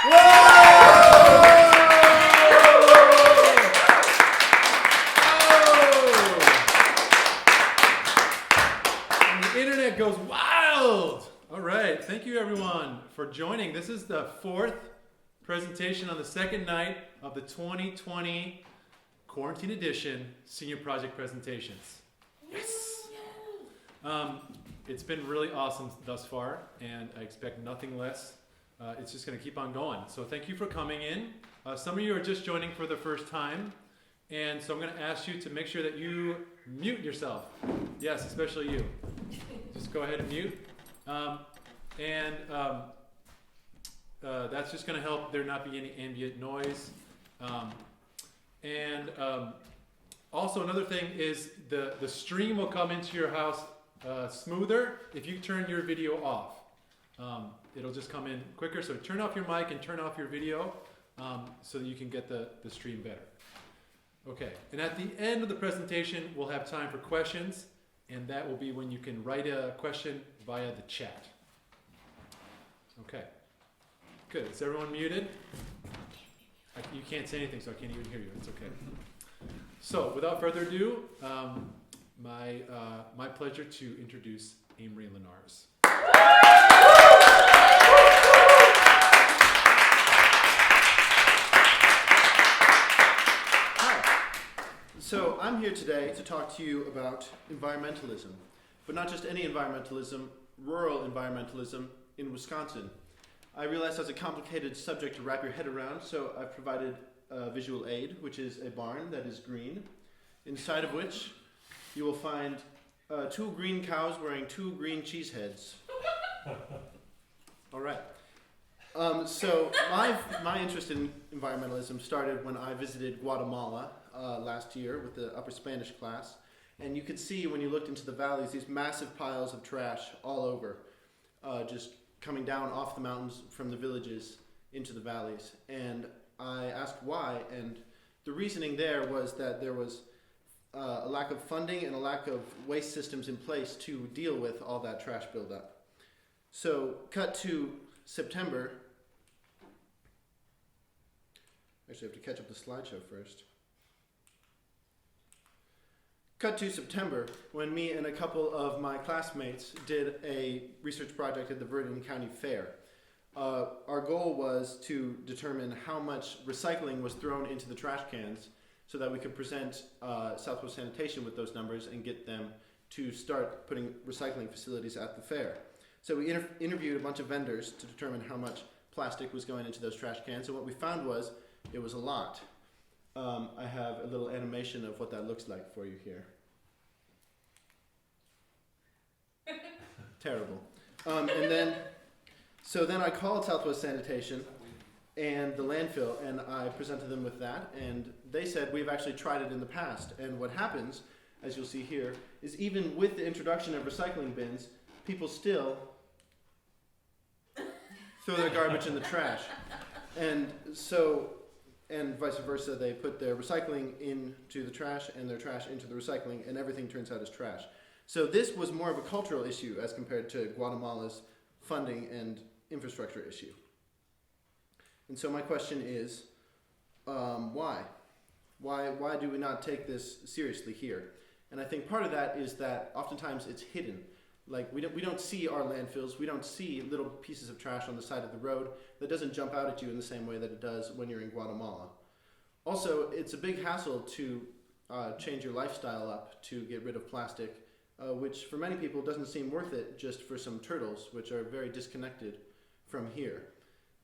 And the internet goes wild. All right, thank you everyone for joining. This is the fourth presentation on the second night of the 2020 Quarantine Edition Senior Project Presentations. Yes! It's been really awesome thus far, and I expect nothing less. It's just going to keep on going. So thank you for coming in. Some of you are just joining for the first time, and so I'm going to ask you to make sure that you mute yourself. Yes, especially you. Just go ahead and mute. That's just going to help there not be any ambient noise. Also another thing is the stream will come into your house smoother if you turn your video off. It'll just come in quicker, so turn off your mic and turn off your video so that you can get the stream better. Okay, and at the end of the presentation we'll have time for questions, and that will be when you can write a question via the chat. Okay, good. Is everyone muted? You can't say anything, so I can't even hear you. It's okay. So, without further ado, my pleasure to introduce Amory Lenarz. Hi. So, I'm here today to talk to you about environmentalism, but not just any environmentalism, rural environmentalism in Wisconsin. I realize that's a complicated subject to wrap your head around, so I've provided a visual aid, which is a barn that is green, inside of which you will find 2 green cows wearing 2 green cheese heads. All right. So my interest in environmentalism started when I visited Guatemala last year with the upper Spanish class, and you could see when you looked into the valleys these massive piles of trash all over, just coming down off the mountains from the villages into the valleys. And I asked why, and the reasoning there was that there was a lack of funding and a lack of waste systems in place to deal with all that trash buildup. So, cut to September. Actually, I have to catch up the slideshow first. Cut to September, when me and a couple of my classmates did a research project at the Vernon County Fair. Our goal was to determine how much recycling was thrown into the trash cans so that we could present Southwest Sanitation with those numbers and get them to start putting recycling facilities at the fair. So we interviewed a bunch of vendors to determine how much plastic was going into those trash cans, and what we found was it was a lot. I have a little animation of what that looks like for you here. Terrible. So then I called Southwest Sanitation and the landfill, and I presented them with that, and they said we've actually tried it in the past, and what happens, as you'll see here, is even with the introduction of recycling bins, people still throw their garbage in the trash. And vice versa, they put their recycling into the trash and their trash into the recycling, and everything turns out as trash. So this was more of a cultural issue as compared to Guatemala's funding and infrastructure issue. And so my question is, why? Why do we not take this seriously here? And I think part of that is that oftentimes it's hidden. Like we don't see our landfills, we don't see little pieces of trash on the side of the road. That doesn't jump out at you in the same way that it does when you're in Guatemala. Also, it's a big hassle to change your lifestyle up to get rid of plastic, which for many people doesn't seem worth it just for some turtles, which are very disconnected from here.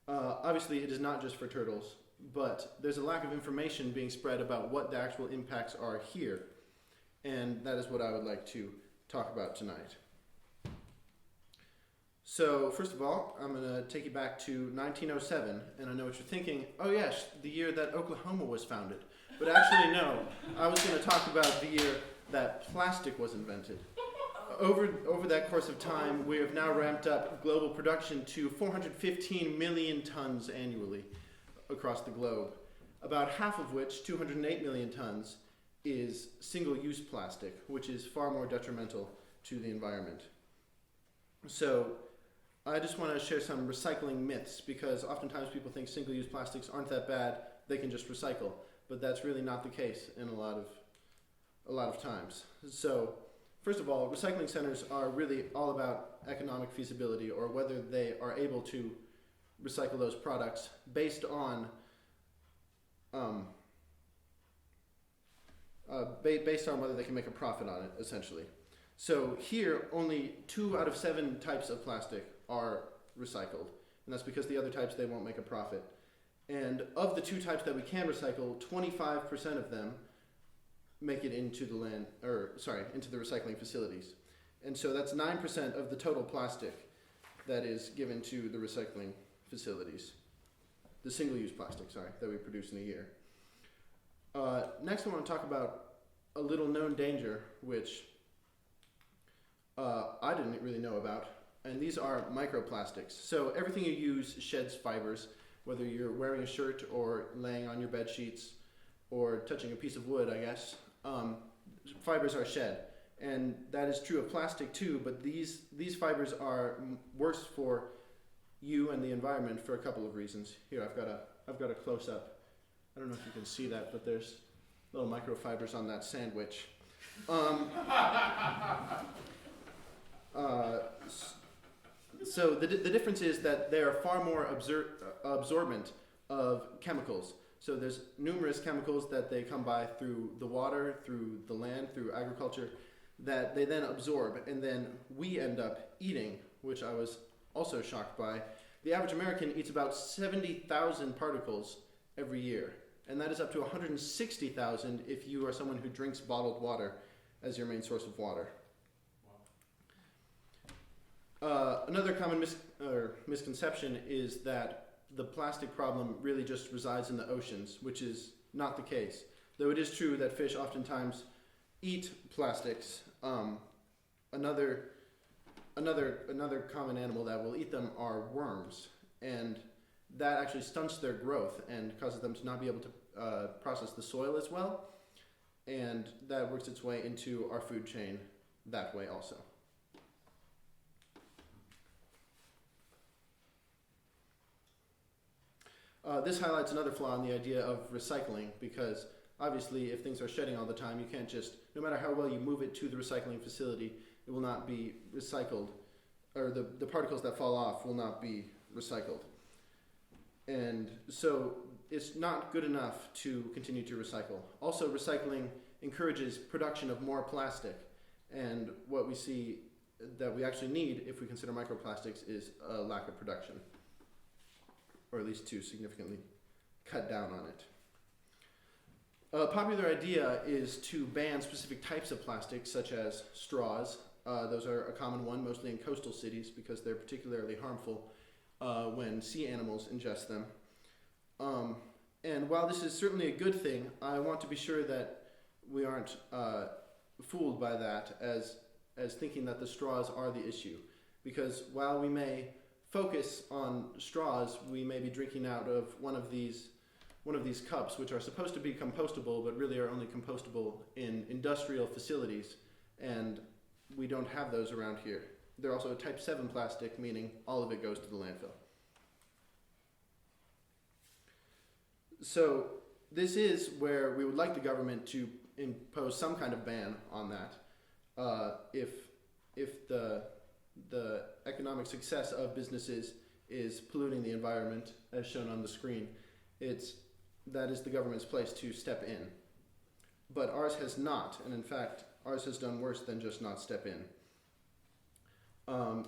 Obviously, it is not just for turtles, but there's a lack of information being spread about what the actual impacts are here. And that is what I would like to talk about tonight. So, first of all, I'm going to take you back to 1907, and I know what you're thinking, oh yes, the year that Oklahoma was founded. But actually, no, I was going to talk about the year that plastic was invented. Over that course of time, we have now ramped up global production to 415 million tons annually across the globe, about half of which, 208 million tons, is single-use plastic, which is far more detrimental to the environment. So, I just want to share some recycling myths, because oftentimes people think single-use plastics aren't that bad, they can just recycle, but that's really not the case in a lot of times. So first of all, recycling centers are really all about economic feasibility, or whether they are able to recycle those products based on based on whether they can make a profit on it, essentially. So here, only 2 out of 7 types of plastic are recycled, and that's because the other types, they won't make a profit. And of the 2 types that we can recycle, 25% of them make it into the into the recycling facilities. And so that's 9% of the total plastic that is given to the recycling facilities. The single-use plastic, that we produce in a year. Next, I want to talk about a little known danger, which I didn't really know about, and these are microplastics. So everything you use sheds fibers, whether you're wearing a shirt or laying on your bed sheets or touching a piece of wood, I guess. Fibers are shed, and that is true of plastic too, but these fibers are worse for you and the environment for a couple of reasons. Here, I've got a close-up. I don't know if you can see that, but there's little microfibers on that sandwich. So the difference is that they are far more absorbent of chemicals. So there's numerous chemicals that they come by through the water, through the land, through agriculture, that they then absorb, and then we end up eating, which I was also shocked by. The average American eats about 70,000 particles every year, and that is up to 160,000 if you are someone who drinks bottled water as your main source of water. Another common misconception is that the plastic problem really just resides in the oceans, which is not the case. Though it is true that fish oftentimes eat plastics, another common animal that will eat them are worms, and that actually stunts their growth and causes them to not be able to process the soil as well, and that works its way into our food chain that way also. This highlights another flaw in the idea of recycling, because obviously if things are shedding all the time, you can't just, no matter how well you move it to the recycling facility, it will not be recycled, or the particles that fall off will not be recycled. And so it's not good enough to continue to recycle. Also, recycling encourages production of more plastic, and what we see that we actually need, if we consider microplastics, is a lack of production, or at least to significantly cut down on it. A popular idea is to ban specific types of plastics, such as straws. Those are a common one, mostly in coastal cities, because they're particularly harmful when sea animals ingest them. And while this is certainly a good thing, I want to be sure that we aren't fooled by that as thinking that the straws are the issue. Because while we may focus on straws, we may be drinking out of one of these cups, which are supposed to be compostable, but really are only compostable in industrial facilities, and we don't have those around here. They're also a type 7 plastic, meaning all of it goes to the landfill. So this is where we would like the government to impose some kind of ban on that. If the economic success of businesses is polluting the environment, as shown on the screen, that is the government's place to step in. But ours has not, and in fact, ours has done worse than just not step in. A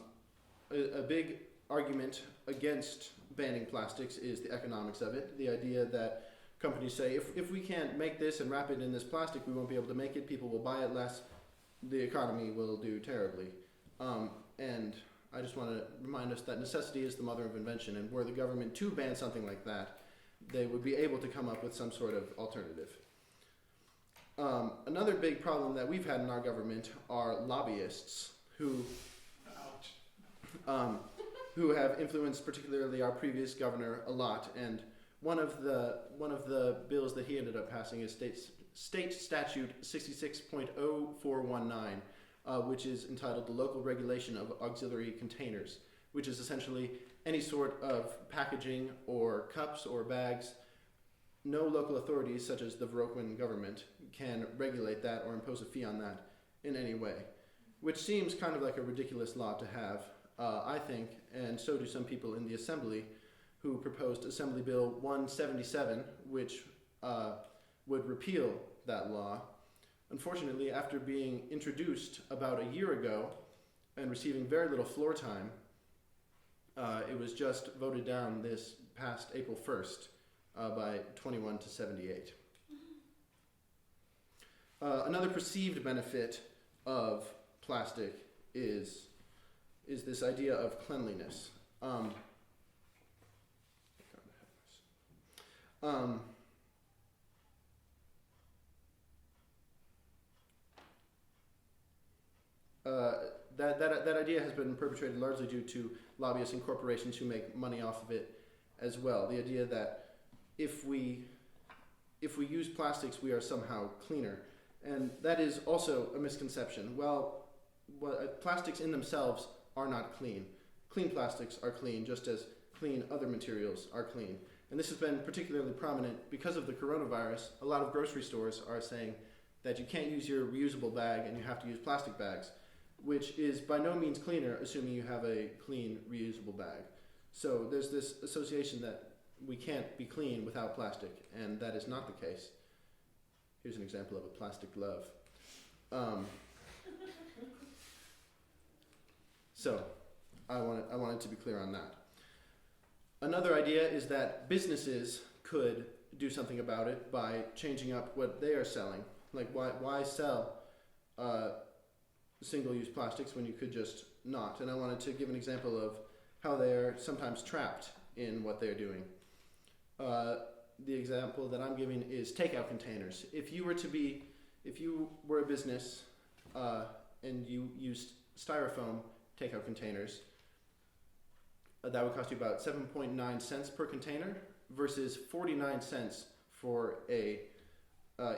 big argument against banning plastics is the economics of it. The idea that companies say, if we can't make this and wrap it in this plastic, we won't be able to make it, people will buy it less, the economy will do terribly. And I just want to remind us that necessity is the mother of invention, and were the government to ban something like that, they would be able to come up with some sort of alternative. Another big problem that we've had in our government are lobbyists who have influenced particularly our previous governor a lot. And one of the bills that he ended up passing is State Statute 66.0419, which is entitled the Local Regulation of Auxiliary Containers, which is essentially any sort of packaging or cups or bags. No local authorities, such as the Brocan government, can regulate that or impose a fee on that in any way, which seems kind of like a ridiculous law to have, I think, and so do some people in the Assembly who proposed Assembly Bill 177, which would repeal that law. Unfortunately, after being introduced about a year ago and receiving very little floor time, it was just voted down this past April 1st by 21 to 78. Another perceived benefit of plastic is this idea of cleanliness. That idea has been perpetrated largely due to lobbyists and corporations who make money off of it as well. The idea that if we use plastics, we are somehow cleaner. And that is also a misconception. Well, plastics in themselves are not clean. Clean plastics are clean, just as clean other materials are clean. And this has been particularly prominent because of the coronavirus. A lot of grocery stores are saying that you can't use your reusable bag and you have to use plastic bags, which is by no means cleaner, assuming you have a clean, reusable bag. So there's this association that we can't be clean without plastic, and that is not the case. Here's an example of a plastic glove. So I wanted to be clear on that. Another idea is that businesses could do something about it by changing up what they are selling. Like why sell single-use plastics when you could just not? And I wanted to give an example of how they're sometimes trapped in what they're doing. The example that I'm giving is takeout containers. If you were a business and you used styrofoam takeout containers, that would cost you about 7.9 cents per container versus 49 cents for a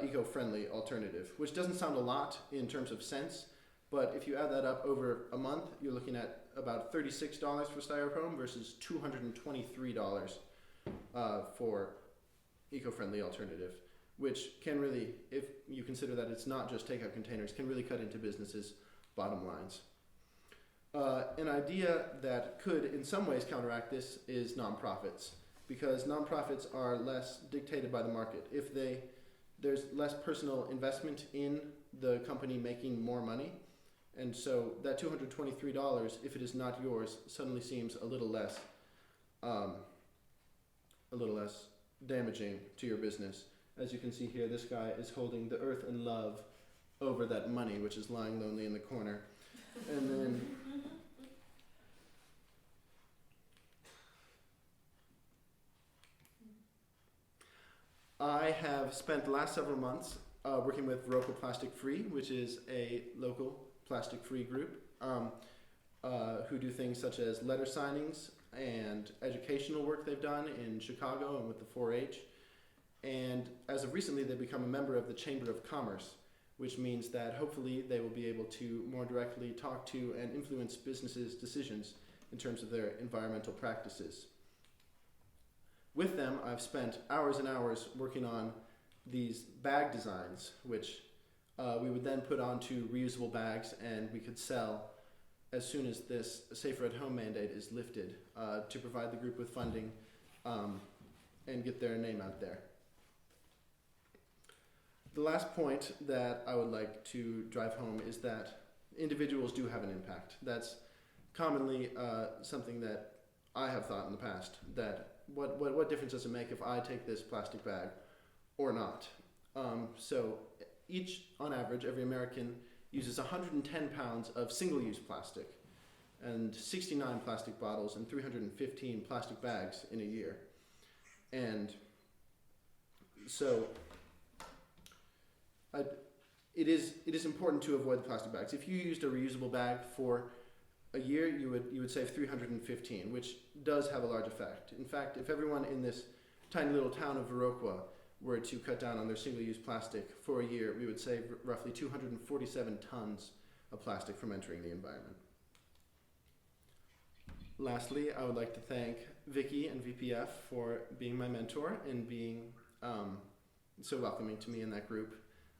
eco-friendly alternative, which doesn't sound a lot in terms of cents, but if you add that up over a month, you're looking at about $36 for styrofoam versus $223 for eco-friendly alternative, which can really, if you consider that it's not just takeout containers, can really cut into businesses' bottom lines. An idea that could in some ways counteract this is nonprofits, because nonprofits are less dictated by the market. There's less personal investment in the company making more money, and so that $223, if it is not yours, suddenly seems a little less damaging to your business. As you can see here, this guy is holding the earth and love over that money, which is lying lonely in the corner. And then I have spent the last several months working with Broco Plastic Free, which is a local plastic-free group who do things such as letter signings and educational work they've done in Chicago and with the 4-H. And as of recently, they've become a member of the Chamber of Commerce, which means that hopefully they will be able to more directly talk to and influence businesses' decisions in terms of their environmental practices. With them, I've spent hours and hours working on these bag designs, which we would then put onto reusable bags, and we could sell as soon as this Safer at Home mandate is lifted to provide the group with funding and get their name out there. The last point that I would like to drive home is that individuals do have an impact. That's commonly something that I have thought in the past, that what difference does it make if I take this plastic bag or not? So on average, every American uses 110 pounds of single-use plastic and 69 plastic bottles and 315 plastic bags in a year. And so it is important to avoid the plastic bags. If you used a reusable bag for a year, you would save 315, which does have a large effect. In fact, if everyone in this tiny little town of Viroqua were to cut down on their single-use plastic for a year, we would save roughly 247 tons of plastic from entering the environment. lastly, I would like to thank Vicky and VPF for being my mentor and being so welcoming to me in that group.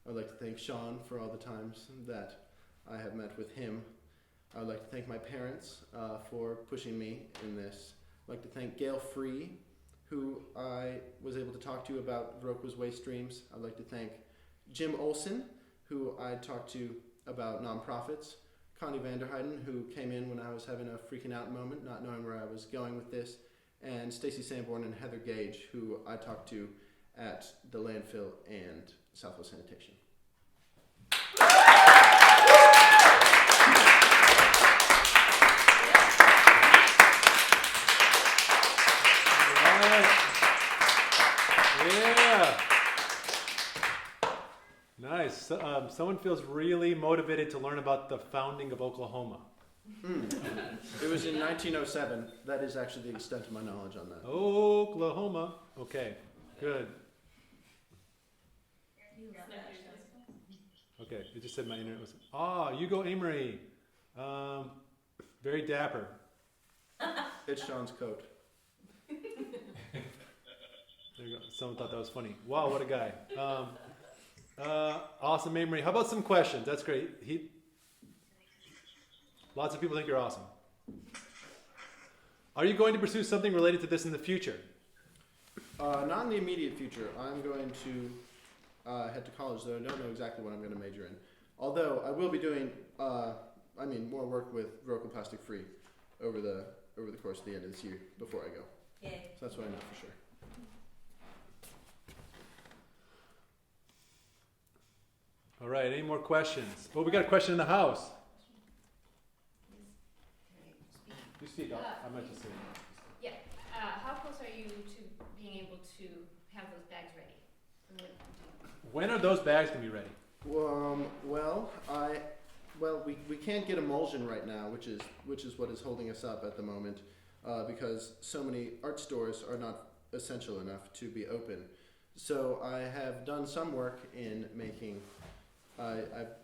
I would like to thank Sean for all the times that I have met with him. I would like to thank my parents for pushing me in this. I'd like to thank Gail Free, who I was able to talk to about Broco's waste streams. I'd like to thank Jim Olson, who I talked to about nonprofits. Connie Vanderheiden, who came in when I was having a freaking out moment, not knowing where I was going with this. And Stacy Sanborn and Heather Gage, who I talked to at the landfill and Southwest Sanitation. Yeah. Nice. Someone feels really motivated to learn about the founding of Oklahoma. It was in 1907. That is actually the extent of my knowledge on that. Oklahoma. Okay, good. Okay, it just said my internet was... you go Amory. Very dapper. It's Sean's coat. There you go. Someone thought that was funny. Wow, what a guy. Awesome, Amory. How about some questions? That's great. Lots of people think you're awesome. Are you going to pursue something related to this in the future? Not in the immediate future. I'm going to head to college, though I don't know exactly what I'm going to major in. Although I will be doing, more work with Microplastic Free over the course of the end of this year before I go. Yay. So that's what I know for sure. All right, any more questions? Well, we got a question in the house. You speak up. I might just say it. Yeah. How close are you to being able to have those bags ready? When are those bags going to be ready? We can't get emulsion right now, which is what is holding us up at the moment, because so many art stores are not essential enough to be open. So I have done some work in making.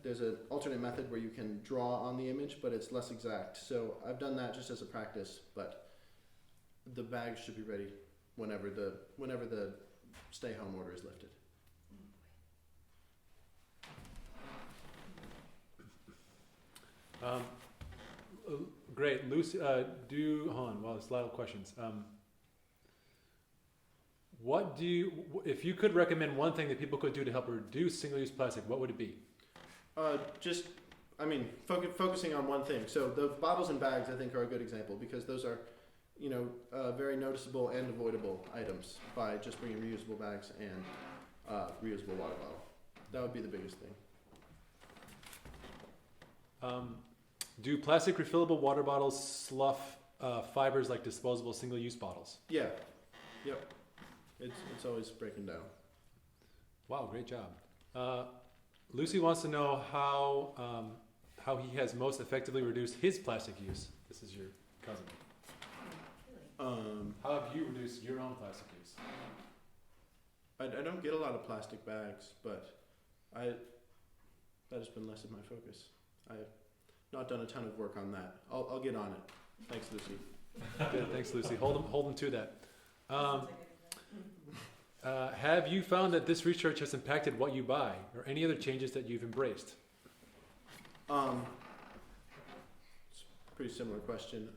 There's an alternate method where you can draw on the image, but it's less exact. So I've done that just as a practice, but the bags should be ready whenever the stay-home order is lifted. Great, Lucy. Hold on. Well, there's a lot of questions. If you could recommend one thing that people could do to help reduce single-use plastic, what would it be? Focusing on one thing. So the bottles and bags, I think, are a good example because those are, very noticeable and avoidable items by just bringing reusable bags and reusable water bottle. That would be the biggest thing. Do plastic refillable water bottles slough fibers like disposable single-use bottles? Yeah. Yep. It's always breaking down. Wow, great job. Lucy wants to know how he has most effectively reduced his plastic use. This is your cousin. How have you reduced your own plastic use? I don't get a lot of plastic bags, but that has been less of my focus. I have not done a ton of work on that. I'll get on it. Thanks, Lucy. Good, thanks, Lucy. Hold them to that. Have you found that this research has impacted what you buy, or any other changes that you've embraced? It's a pretty similar question.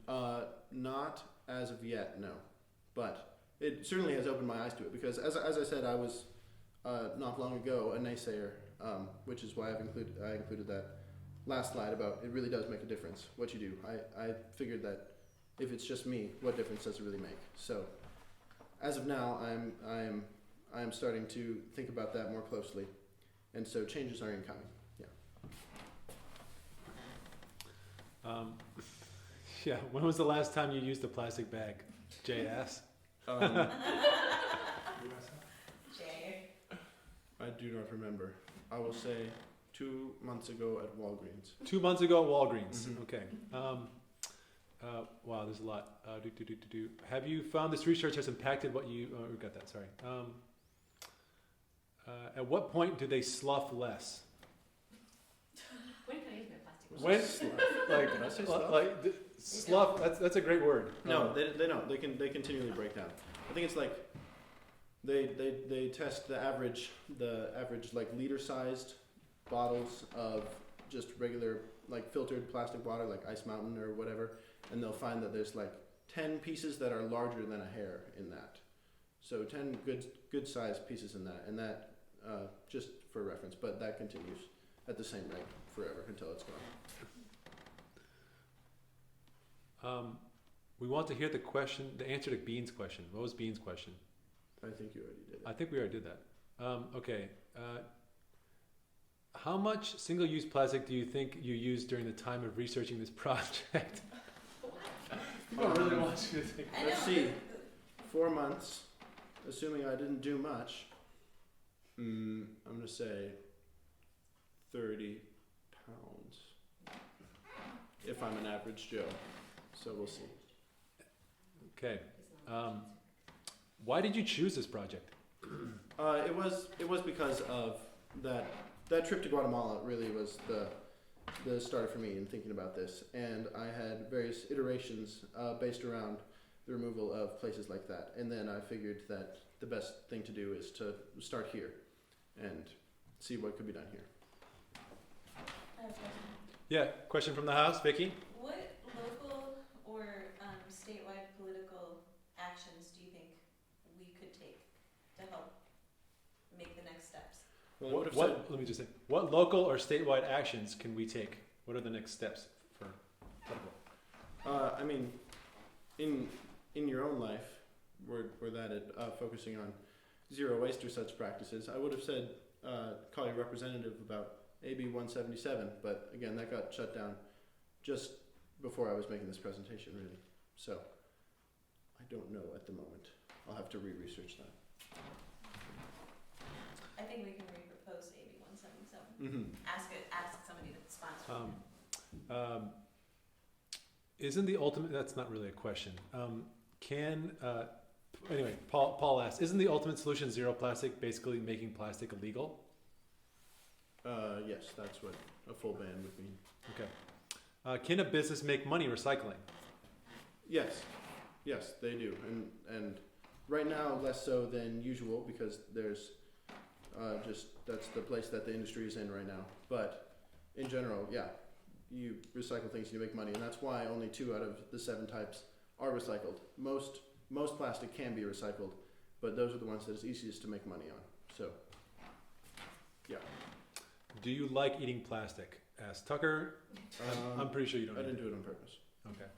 Not as of yet, no. But it certainly has opened my eyes to it because, as I said, I was not long ago a naysayer, which is why I included that last slide about it really does make a difference what you do. I figured that if it's just me, what difference does it really make? So, as of now, I am starting to think about that more closely, and so changes are incoming. Yeah. Yeah. When was the last time you used a plastic bag? Jay asked. Jay. I do not remember. I will say 2 months ago at Walgreens. 2 months ago at Walgreens. Mm-hmm. Okay. Wow, there's a lot. Have you found this research has impacted what you... we got that, sorry. At what point do they slough less? When can I use my plastic? Did I say slough? Slough. That's a great word. No, they don't. They continually break down. I think it's like they test the average like liter-sized bottles of just regular like filtered plastic water, like Ice Mountain or whatever, and they'll find that there's like 10 pieces that are larger than a hair in that. So 10 good sized pieces in that, and that just for reference, but that continues at the same rate forever until it's gone. We want to hear the answer to Bean's question. What was Bean's question? I think you already did it. I think we already did that. Okay. How much single-use plastic do you think you used during the time of researching this project? People really want you to think. Let's see. 4 months, assuming I didn't do much. I'm gonna say 30 pounds. If I'm an average Joe. So we'll see. Okay. Why did you choose this project? It was because of that trip to Guatemala really was the starter for me in thinking about this, and I had various iterations based around the removal of places like that, and then I figured that the best thing to do is to start here and see what could be done here. I have a question. Yeah, question from the house, Vicky. What local or statewide political actions do you think we could take to help make the next steps? Well, Let me just say, what local or statewide actions can we take? What are the next steps for political? I mean, in your own life, were that focusing on zero waste or such practices, I would have said call your representative about AB 177, but again, that got shut down just before I was making this presentation, really. So I don't know at the moment. I'll have to re-research that. I think we can repropose AB 177. Mm-hmm. Ask somebody to sponsor it. Isn't the ultimate? That's not really a question. Anyway, Paul asks, isn't the ultimate solution zero plastic, basically making plastic illegal? Yes, that's what a full ban would mean. Okay. Can a business make money recycling? Yes, they do, and right now less so than usual because there's that's the place that the industry is in right now. But in general, yeah, you recycle things and you make money, and that's why only 2 out of the 7 types are recycled. Most plastic can be recycled, but those are the ones that it's easiest to make money on. So, yeah. Do you like eating plastic? Asked Tucker. I'm pretty sure you don't. I didn't do it on purpose. Okay.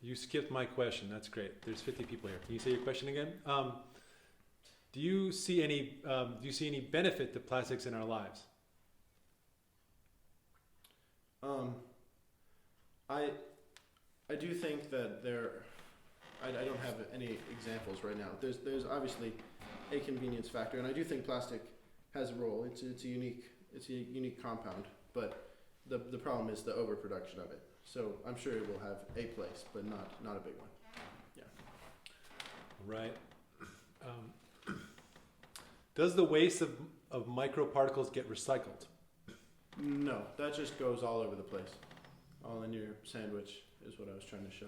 You skipped my question. That's great. There's 50 people here. Can you say your question again? Do you see any benefit to plastics in our lives? I do think that I don't have any examples right now. There's obviously a convenience factor, and I do think plastic has a role. It's a unique compound, but the problem is the overproduction of it. So I'm sure it will have a place, but not a big one. Yeah. Right. Does the waste of microparticles get recycled? No, that just goes all over the place. All in your sandwich is what I was trying to show.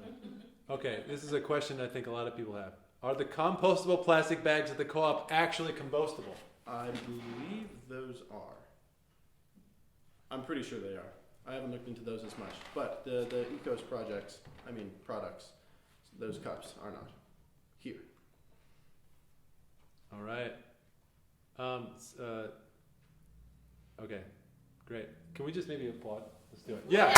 Okay, this is a question I think a lot of people have. Are the compostable plastic bags at the co-op actually compostable? I believe those are. I'm pretty sure they are. I haven't looked into those as much, but the Ecos products, those cups are not here. All right. Okay, great. Can we just maybe applaud? Let's do it. Yeah.